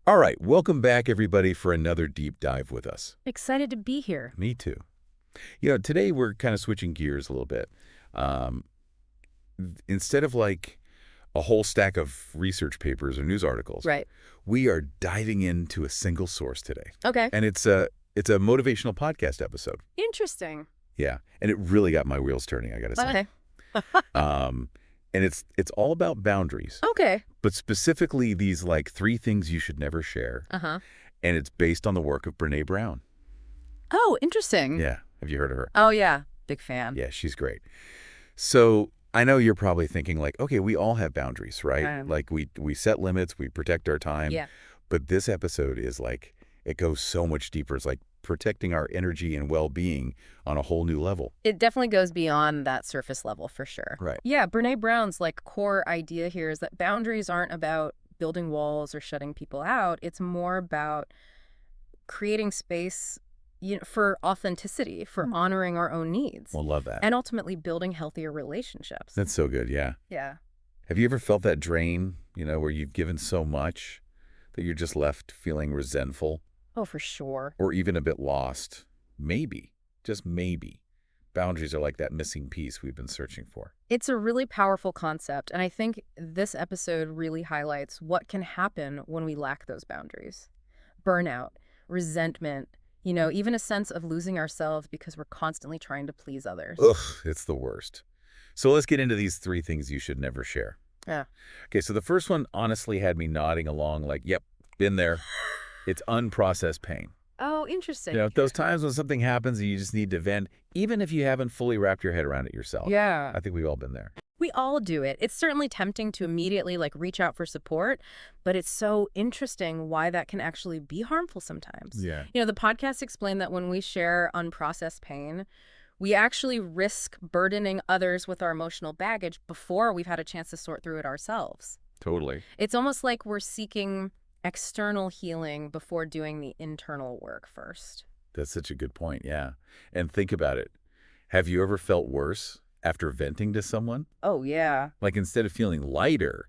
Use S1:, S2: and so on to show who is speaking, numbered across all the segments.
S1: All right, welcome back, everybody, for another deep dive with us.
S2: Excited to be here.
S1: Me too. Today we're kind of switching gears a little bit. Um, Instead of like a whole stack of research papers or news articles,
S2: Right.
S1: we are diving into a single source today.
S2: Okay.
S1: And it's a motivational podcast episode.
S2: Interesting.
S1: Yeah, and it really got my wheels turning, I got to say.
S2: Okay.
S1: Um, and it's all about boundaries,
S2: Okay.
S1: but specifically these like 3 things you should never share.
S2: Uh-huh.
S1: And it's based on the work of Brené Brown.
S2: Oh, interesting.
S1: Yeah, have you heard of her?
S2: Oh, yeah. Big fan.
S1: Yeah, she's great. So I know you're probably thinking like, okay, we all have boundaries, right? Like we set limits, we protect our time.
S2: Yeah.
S1: But this episode is like, it goes so much deeper. It's like protecting our energy and well-being on a whole new level.
S2: It definitely goes beyond that surface level for sure.
S1: Right.
S2: Yeah, Brené Brown's like core idea here is that boundaries aren't about building walls or shutting people out. It's more about creating space, for authenticity, for honoring our own needs.
S1: We'll love that.
S2: And ultimately building healthier relationships.
S1: That's so good, yeah.
S2: Yeah.
S1: Have you ever felt that drain, where you've given so much that you're just left feeling resentful
S2: Oh, for sure.
S1: or even a bit lost? Maybe, just maybe. Boundaries are like that missing piece we've been searching for.
S2: It's a really powerful concept, and I think this episode really highlights what can happen when we lack those boundaries. Burnout, resentment, even a sense of losing ourselves because we're constantly trying to please others.
S1: Ugh, it's the worst. So let's get into these 3 things you should never share.
S2: Yeah.
S1: Okay, so the first one honestly had me nodding along like, yep, been there. It's unprocessed pain.
S2: Oh, interesting.
S1: Those times when something happens and you just need to vent, even if you haven't fully wrapped your head around it yourself.
S2: Yeah.
S1: I think we've all been there.
S2: We all do it. It's certainly tempting to immediately reach out for support, but it's so interesting why that can actually be harmful sometimes.
S1: Yeah.
S2: The podcast explained that when we share unprocessed pain, we actually risk burdening others with our emotional baggage before we've had a chance to sort through it ourselves.
S1: Totally.
S2: It's almost like we're seeking external healing before doing the internal work first.
S1: That's such a good point, yeah. And think about it. Have you ever felt worse after venting to someone?
S2: Oh, yeah.
S1: Like instead of feeling lighter,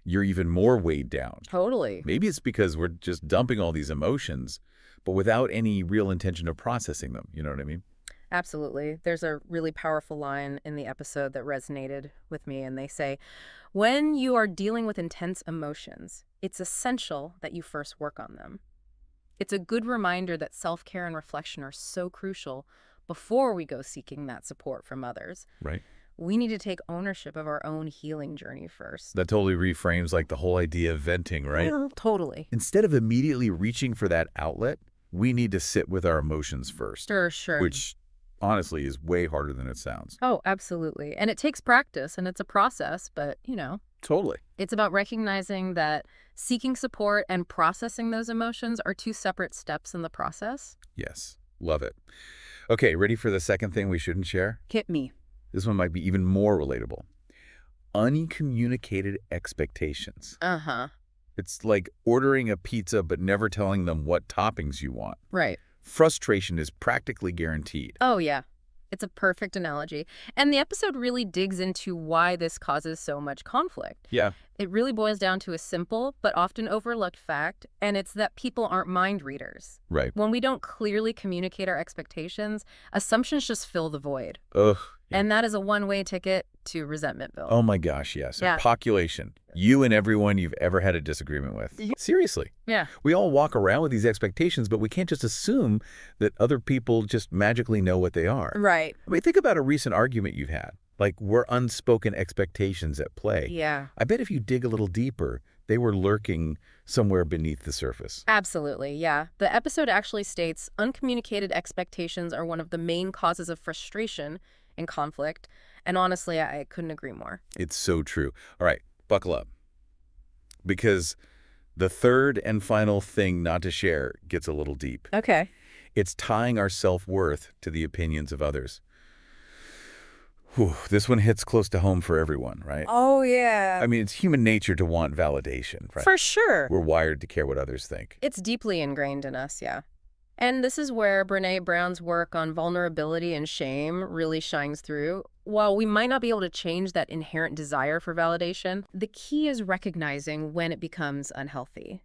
S1: you're even more weighed down.
S2: Totally.
S1: Maybe it's because we're just dumping all these emotions, but without any real intention of processing them. You know what I mean?
S2: Absolutely. There's a really powerful line in the episode that resonated with me, and they say, when you are dealing with intense emotions, it's essential that you first work on them. It's a good reminder that self-care and reflection are so crucial before we go seeking that support from others.
S1: Right.
S2: We need to take ownership of our own healing journey first.
S1: That totally reframes like the whole idea of venting, right?
S2: Totally.
S1: Instead of immediately reaching for that outlet, we need to sit with our emotions first.
S2: Sure.
S1: Which honestly is way harder than it sounds.
S2: Oh, absolutely. And it takes practice and it's a process, but
S1: Totally.
S2: it's about recognizing that seeking support and processing those emotions are 2 separate steps in the process.
S1: Yes. Love it. Okay, ready for the second thing we shouldn't share?
S2: Hit me.
S1: This one might be even more relatable. Uncommunicated expectations.
S2: Uh-huh.
S1: It's like ordering a pizza but never telling them what toppings you want.
S2: Right.
S1: Frustration is practically guaranteed.
S2: Oh, yeah. It's a perfect analogy. And the episode really digs into why this causes so much conflict.
S1: Yeah.
S2: It really boils down to a simple but often overlooked fact, and it's that people aren't mind readers.
S1: Right.
S2: When we don't clearly communicate our expectations, assumptions just fill the void.
S1: Ugh.
S2: And that is a one-way ticket to resentmentville.
S1: Oh my gosh, yes.
S2: Yeah.
S1: Population. You and everyone you've ever had a disagreement with. Seriously.
S2: Yeah.
S1: We all walk around with these expectations, but we can't just assume that other people just magically know what they are.
S2: Right.
S1: I mean, think about a recent argument you've had. Like, were unspoken expectations at play?
S2: Yeah.
S1: I bet if you dig a little deeper, they were lurking somewhere beneath the surface.
S2: Absolutely, yeah. The episode actually states uncommunicated expectations are one of the main causes of frustration and conflict. And honestly, I couldn't agree more.
S1: It's so true. All right, buckle up. Because the third and final thing not to share gets a little deep.
S2: Okay.
S1: It's tying our self-worth to the opinions of others. Whew, this one hits close to home for everyone, right?
S2: Oh, yeah.
S1: I mean, it's human nature to want validation, right?
S2: For sure.
S1: We're wired to care what others think.
S2: It's deeply ingrained in us, yeah. And this is where Brené Brown's work on vulnerability and shame really shines through. While we might not be able to change that inherent desire for validation, the key is recognizing when it becomes unhealthy.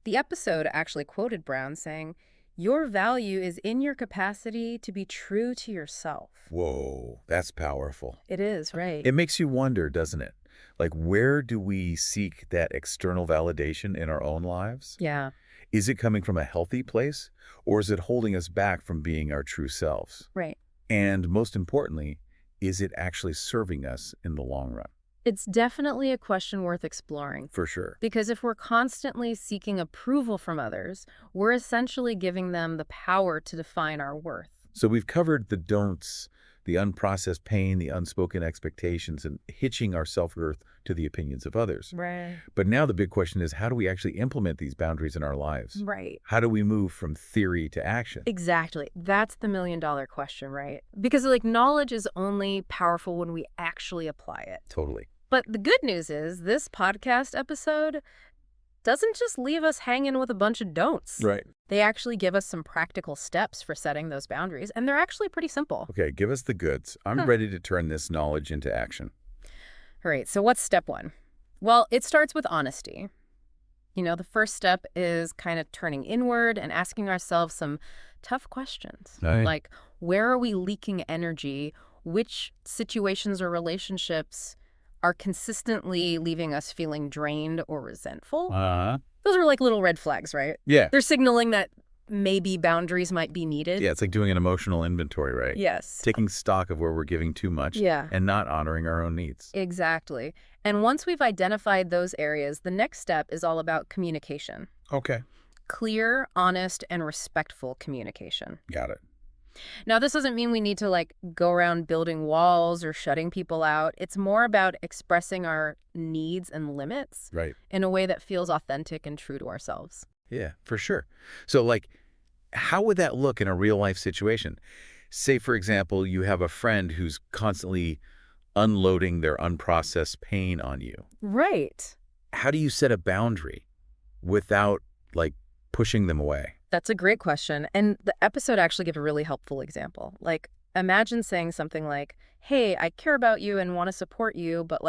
S2: The episode actually quoted Brown saying, "Your value is in your capacity to be true to yourself."
S1: Whoa, that's powerful.
S2: It is, right?
S1: It makes you wonder, doesn't it? Like, where do we seek that external validation in our own lives?
S2: Yeah,
S1: Is it coming from a healthy place, or is it holding us back from being our true selves?
S2: right.
S1: And most importantly, is it actually serving us in the long run?
S2: It's definitely a question worth exploring.
S1: For sure.
S2: Because if we're constantly seeking approval from others, we're essentially giving them the power to define our worth.
S1: So we've covered the don'ts, the unprocessed pain, the unspoken expectations, and hitching our self-worth to the opinions of others.
S2: Right.
S1: But now the big question is, how do we actually implement these boundaries in our lives?
S2: Right.
S1: How do we move from theory to action?
S2: Exactly. That's the million-dollar question, right? Because like knowledge is only powerful when we actually apply it.
S1: Totally.
S2: But the good news is this podcast episode doesn't just leave us hanging with a bunch of don'ts.
S1: Right.
S2: They actually give us some practical steps for setting those boundaries, and they're actually pretty simple.
S1: Okay, give us the goods. I'm ready to turn this knowledge into action.
S2: All right, so what's step one? Well, it starts with honesty. The first step is kind of turning inward and asking ourselves some tough questions.
S1: Right.
S2: Like, where are we leaking energy? Which situations or relationships are consistently leaving us feeling drained or resentful?
S1: Uh-huh.
S2: Those are like little red flags, right?
S1: Yeah.
S2: They're signaling that maybe boundaries might be needed.
S1: Yeah, it's like doing an emotional inventory, right?
S2: Yes.
S1: Taking stock of where we're giving too much
S2: Yeah.
S1: and not honoring our own needs.
S2: Exactly. And once we've identified those areas, the next step is all about communication.
S1: Okay.
S2: Clear, honest, and respectful communication.
S1: Got it.
S2: Now, this doesn't mean we need to go around building walls or shutting people out. It's more about expressing our needs and limits
S1: Right.
S2: in a way that feels authentic and true to ourselves.
S1: Yeah, for sure. So, like, how would that look in a real-life situation? Say, for example, you have a friend who's constantly unloading their unprocessed pain on you.
S2: Right.
S1: How do you set a boundary without, like, pushing them away?
S2: That's a great question. And the episode actually gives a really helpful example. Like, imagine saying something like, "Hey, I care about you and want to support you, but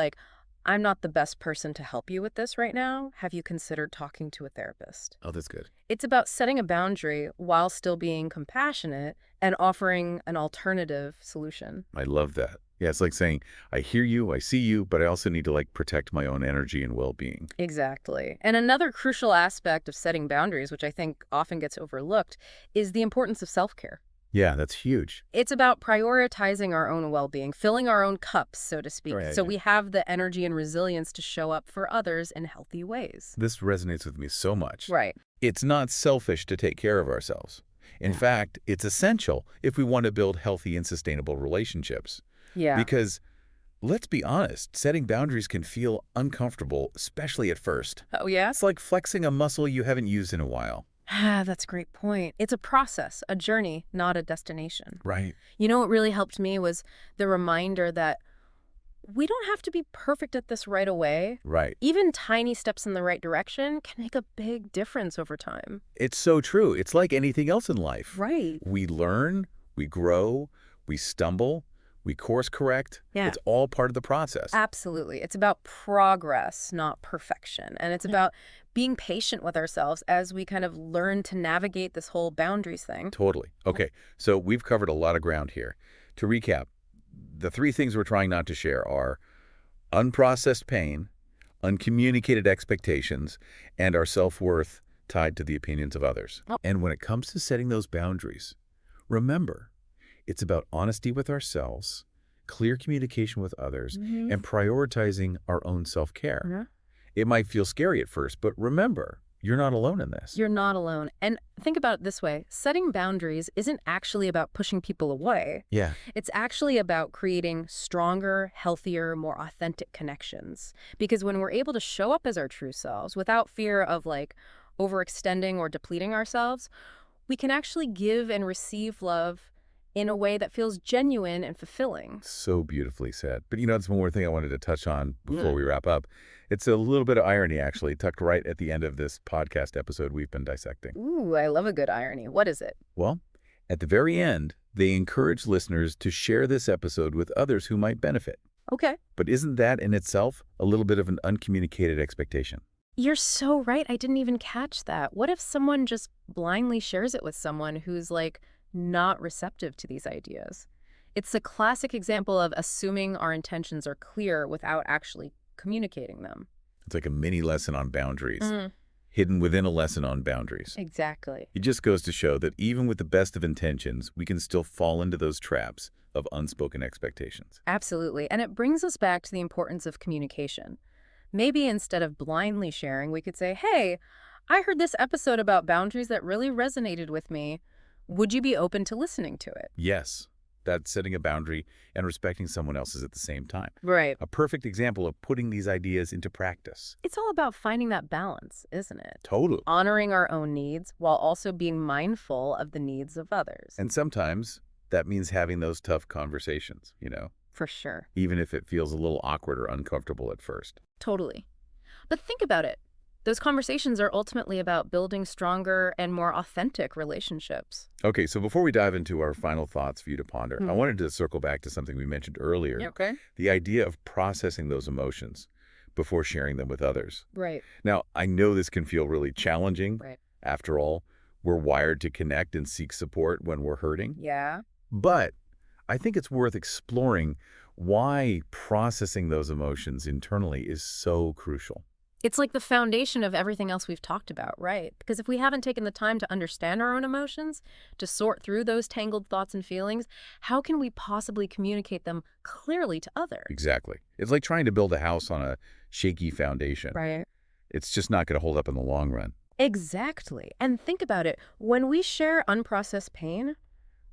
S2: I'm not the best person to help you with this right now. Have you considered talking to a therapist?"
S1: Oh, that's good.
S2: It's about setting a boundary while still being compassionate and offering an alternative solution.
S1: I love that. Yeah, it's like saying, I hear you, I see you, but I also need to, like, protect my own energy and well-being.
S2: Exactly. And another crucial aspect of setting boundaries, which I think often gets overlooked, is the importance of self-care.
S1: Yeah, that's huge.
S2: It's about prioritizing our own well-being, filling our own cups, so to speak,
S1: Right.
S2: so we have the energy and resilience to show up for others in healthy ways.
S1: This resonates with me so much.
S2: Right.
S1: It's not selfish to take care of ourselves. In fact, it's essential if we want to build healthy and sustainable relationships.
S2: Yeah.
S1: Because, let's be honest, setting boundaries can feel uncomfortable, especially at first.
S2: Oh, yeah?
S1: It's like flexing a muscle you haven't used in a while.
S2: That's a great point. It's a process, a journey, not a destination.
S1: Right.
S2: What really helped me was the reminder that we don't have to be perfect at this right away.
S1: Right.
S2: Even tiny steps in the right direction can make a big difference over time.
S1: It's so true. It's like anything else in life.
S2: Right.
S1: We learn, we grow, we stumble, we course correct.
S2: Yeah.
S1: It's all part of the process.
S2: Absolutely. It's about progress, not perfection. And it's about being patient with ourselves as we kind of learn to navigate this whole boundaries thing.
S1: Totally. Okay, so we've covered a lot of ground here. To recap, the three things we're trying not to share are unprocessed pain, uncommunicated expectations, and our self-worth tied to the opinions of others.
S2: Oh.
S1: And when it comes to setting those boundaries, remember, it's about honesty with ourselves, clear communication with others, and prioritizing our own self-care.
S2: Yeah.
S1: It might feel scary at first, but remember, you're not alone in this.
S2: You're not alone. And think about it this way. Setting boundaries isn't actually about pushing people away.
S1: Yeah.
S2: It's actually about creating stronger, healthier, more authentic connections. Because when we're able to show up as our true selves without fear of overextending or depleting ourselves, we can actually give and receive love in a way that feels genuine and fulfilling.
S1: So beautifully said. But that's one more thing I wanted to touch on before we wrap up. It's a little bit of irony, actually, tucked right at the end of this podcast episode we've been dissecting.
S2: Ooh, I love a good irony. What is it?
S1: Well, at the very end, they encourage listeners to share this episode with others who might benefit.
S2: Okay.
S1: But isn't that in itself a little bit of an uncommunicated expectation?
S2: You're so right. I didn't even catch that. What if someone just blindly shares it with someone who's like not receptive to these ideas? It's a classic example of assuming our intentions are clear without actually communicating them.
S1: It's like a mini lesson on boundaries,
S2: Mm,
S1: hidden within a lesson on boundaries.
S2: exactly.
S1: It just goes to show that even with the best of intentions, we can still fall into those traps of unspoken expectations.
S2: Absolutely. And it brings us back to the importance of communication. Maybe instead of blindly sharing, we could say, hey, I heard this episode about boundaries that really resonated with me. Would you be open to listening to it?
S1: Yes, that's setting a boundary and respecting someone else's at the same time.
S2: Right.
S1: A perfect example of putting these ideas into practice.
S2: It's all about finding that balance, isn't it?
S1: Totally.
S2: Honoring our own needs while also being mindful of the needs of others.
S1: And sometimes that means having those tough conversations,
S2: For sure.
S1: even if it feels a little awkward or uncomfortable at first.
S2: Totally. But think about it. Those conversations are ultimately about building stronger and more authentic relationships.
S1: Okay, so before we dive into our final thoughts for you to ponder, I
S2: Hmm.
S1: wanted to circle back to something we mentioned earlier,
S2: Okay.
S1: the idea of processing those emotions before sharing them with others.
S2: Right.
S1: Now, I know this can feel really challenging.
S2: Right.
S1: After all, we're wired to connect and seek support when we're hurting.
S2: Yeah.
S1: But I think it's worth exploring why processing those emotions internally is so crucial.
S2: It's like the foundation of everything else we've talked about, right? Because if we haven't taken the time to understand our own emotions, to sort through those tangled thoughts and feelings, how can we possibly communicate them clearly to others?
S1: Exactly. It's like trying to build a house on a shaky foundation.
S2: Right.
S1: It's just not going to hold up in the long run.
S2: Exactly. And think about it. When we share unprocessed pain,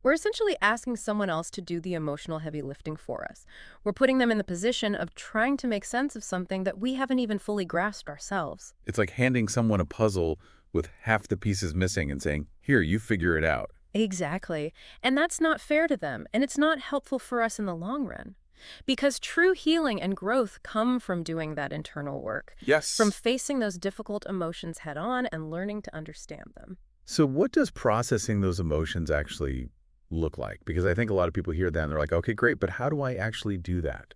S2: we're essentially asking someone else to do the emotional heavy lifting for us. We're putting them in the position of trying to make sense of something that we haven't even fully grasped ourselves.
S1: It's like handing someone a puzzle with half the pieces missing and saying, here, you figure it out.
S2: Exactly. And that's not fair to them, and it's not helpful for us in the long run. Because true healing and growth come from doing that internal work, from
S1: Yes.
S2: facing those difficult emotions head on and learning to understand them.
S1: So what does processing those emotions actually look like? Because I think a lot of people hear that and they're like, okay, great, but how do I actually do that?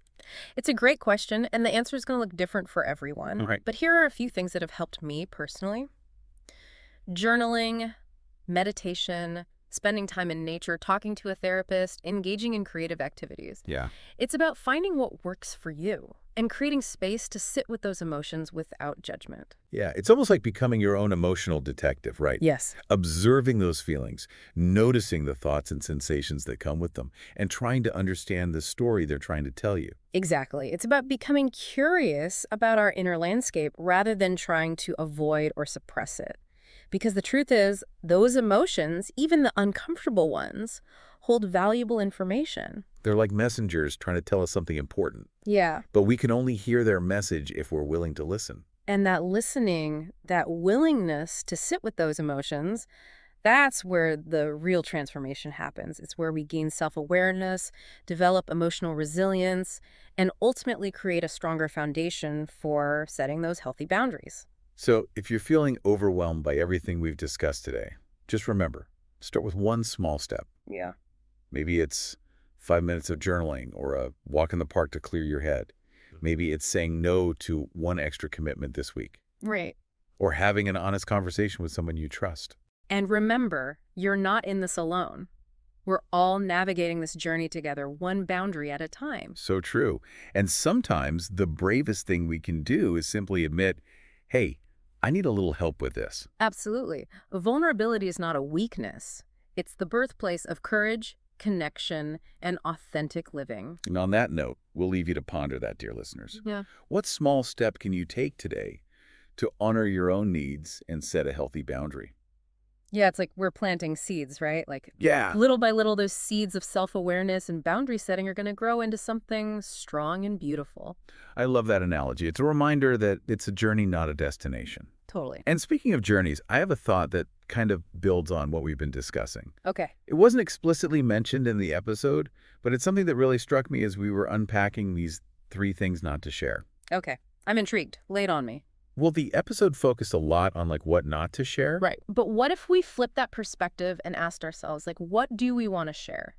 S2: It's a great question, and the answer is going to look different for everyone.
S1: All right.
S2: But here are a few things that have helped me personally. Journaling, meditation, spending time in nature, talking to a therapist, engaging in creative activities.
S1: Yeah.
S2: It's about finding what works for you and creating space to sit with those emotions without judgment.
S1: Yeah, it's almost like becoming your own emotional detective, right?
S2: Yes.
S1: Observing those feelings, noticing the thoughts and sensations that come with them, and trying to understand the story they're trying to tell you.
S2: Exactly. It's about becoming curious about our inner landscape rather than trying to avoid or suppress it. Because the truth is, those emotions, even the uncomfortable ones, hold valuable information.
S1: They're like messengers trying to tell us something important,
S2: Yeah.
S1: but we can only hear their message if we're willing to listen.
S2: And that listening, that willingness to sit with those emotions, that's where the real transformation happens. It's where we gain self-awareness, develop emotional resilience, and ultimately create a stronger foundation for setting those healthy boundaries.
S1: So if you're feeling overwhelmed by everything we've discussed today, just remember, start with one small step.
S2: Yeah.
S1: Maybe it's 5 minutes of journaling or a walk in the park to clear your head. Maybe it's saying no to one extra commitment this week
S2: Right.
S1: or having an honest conversation with someone you trust.
S2: And remember, you're not in this alone. We're all navigating this journey together, one boundary at a time.
S1: So true. And sometimes the bravest thing we can do is simply admit, hey, I need a little help with this.
S2: Absolutely. Vulnerability is not a weakness. It's the birthplace of courage, connection, and authentic living.
S1: And on that note, we'll leave you to ponder that, dear listeners.
S2: Yeah.
S1: What small step can you take today to honor your own needs and set a healthy boundary?
S2: Yeah, it's like we're planting seeds, right? Like
S1: Yeah.
S2: little by little, those seeds of self-awareness and boundary setting are going to grow into something strong and beautiful.
S1: I love that analogy. It's a reminder that it's a journey, not a destination.
S2: Totally.
S1: And speaking of journeys, I have a thought that kind of builds on what we've been discussing.
S2: Okay.
S1: It wasn't explicitly mentioned in the episode, but it's something that really struck me as we were unpacking these 3 things not to share.
S2: Okay. I'm intrigued. Lay it on me.
S1: Well, the episode focused a lot on what not to share.
S2: Right. But what if we flip that perspective and asked ourselves, like, what do we want to share?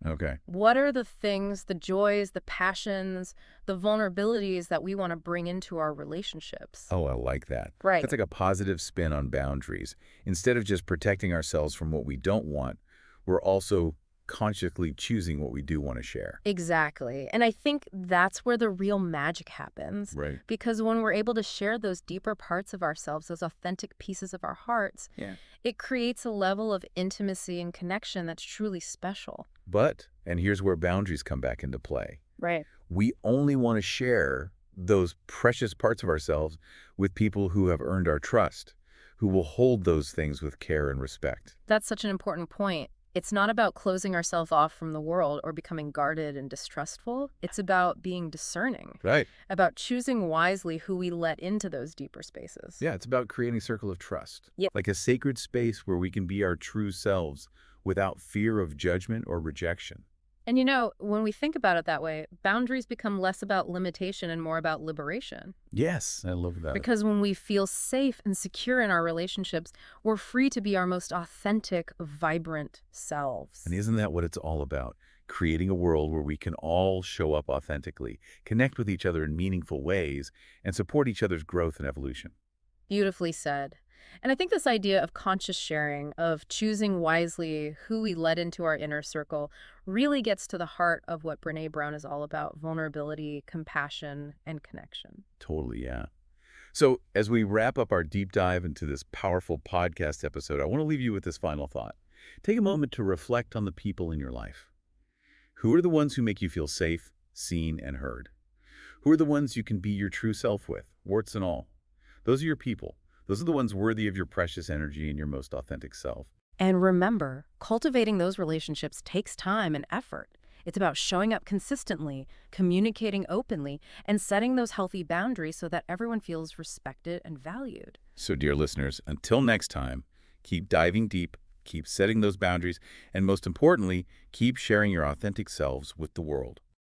S1: Okay.
S2: What are the things, the joys, the passions, the vulnerabilities that we want to bring into our relationships?
S1: Oh, I like that. That's
S2: Right.
S1: like a positive spin on boundaries. Instead of just protecting ourselves from what we don't want, we're also consciously choosing what we do want to share.
S2: Exactly. And I think that's where the real magic happens.
S1: Right.
S2: Because when we're able to share those deeper parts of ourselves, those authentic pieces of our hearts,
S1: Yeah.
S2: it creates a level of intimacy and connection that's truly special.
S1: But, and here's where boundaries come back into play.
S2: Right.
S1: We only want to share those precious parts of ourselves with people who have earned our trust, who will hold those things with care and respect.
S2: That's such an important point. It's not about closing ourselves off from the world or becoming guarded and distrustful. It's about being discerning,
S1: Right.
S2: about choosing wisely who we let into those deeper spaces.
S1: Yeah, it's about creating a circle of trust,
S2: Yep.
S1: like a sacred space where we can be our true selves without fear of judgment or rejection.
S2: And when we think about it that way, boundaries become less about limitation and more about liberation.
S1: Yes, I love that.
S2: Because when we feel safe and secure in our relationships, we're free to be our most authentic, vibrant selves.
S1: And isn't that what it's all about? Creating a world where we can all show up authentically, connect with each other in meaningful ways, and support each other's growth and evolution.
S2: Beautifully said. And I think this idea of conscious sharing, of choosing wisely who we let into our inner circle, really gets to the heart of what Brené Brown is all about: vulnerability, compassion, and connection.
S1: Totally, yeah. So, as we wrap up our deep dive into this powerful podcast episode, I want to leave you with this final thought. Take a moment to reflect on the people in your life. Who are the ones who make you feel safe, seen, and heard? Who are the ones you can be your true self with, warts and all? Those are your people. Those are the ones worthy of your precious energy and your most authentic self.
S2: And remember, cultivating those relationships takes time and effort. It's about showing up consistently, communicating openly, and setting those healthy boundaries so that everyone feels respected and valued.
S1: So, dear listeners, until next time, keep diving deep, keep setting those boundaries, and most importantly, keep sharing your authentic selves with the world.